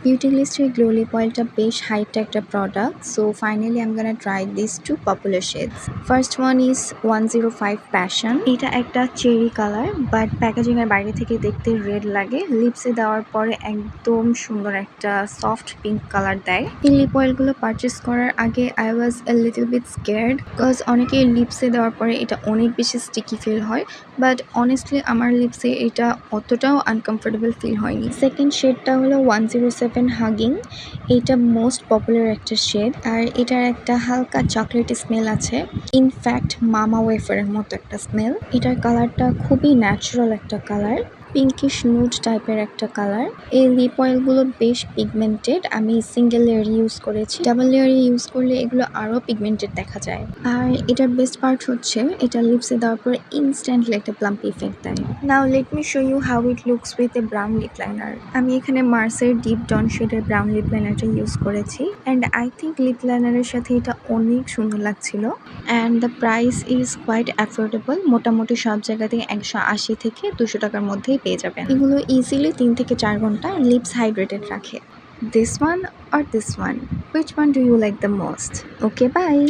বিউটিলিস্টের glow lip অয়েলটা বেশ hyped একটা product, so finally I am gonna try this two popular shades. First one is 105 passion. এটা একটা cherry colour, but packaging এর বাইরে থেকে দেখতে রেড লাগে, লিপসে দেওয়ার পরে একদম সুন্দর একটা সফট পিঙ্ক কালার দেয়। এই লিপ অয়েলগুলো পারচেস করার আগে I was a little bit scared, because অনেকে লিপসে দেওয়ার পরে এটা অনেক বেশি স্টিকি ফিল হয়, বাট অনেস্টলি আমার লিপসে এটা অতটাও আনকমফোর্টেবল ফিল হয়নি। সেকেন্ড শেডটা হলো 107 হাগিং। এটা মোস্ট পপুলার একটা শেড, আর এটার একটা হালকা চকলেটি স্মেল আছে, ইনফ্যাক্ট মামা ওয়েফারের মতো একটা স্মেল। এটার কালারটা খুবই ন্যাচারাল একটা কালার, পিঙ্কিশ নুড টাইপের একটা কালার। এই লিপ অয়েলগুলো বেশ পিগমেন্টেড, আমি সিঙ্গেল লেয়ার ইউজ করেছি, ডাবল লেয়ারে ইউজ করলে এগুলো আরও পিগমেন্টেড দেখা যায়। আর এটার বেস্ট পার্ট হচ্ছে এটা লিপসে দেওয়ার পর ইনস্ট্যান্টলি একটা প্লাম্পি ইফেক্ট দেয়। Now let me show you how it looks with a brown lip liner. আমি এখানে মার্সের ডিপ ডন শেডের ব্রাউন লিপ লাইনারটা ইউজ করেছি, অ্যান্ড আই থিঙ্ক লিপ লাইনারের সাথে এটা অনেক সুন্দর লাগছিল, and the price is quite affordable. মোটামুটি সব জায়গাতেই 180 থেকে 200 টাকার মধ্যেই পেয়ে যাবেন। এগুলো ইজিলি 3 থেকে 4 ঘন্টা লিপস হাইড্রেটেড রাখে। This one or this one? Which one do you like the most? Okay, bye.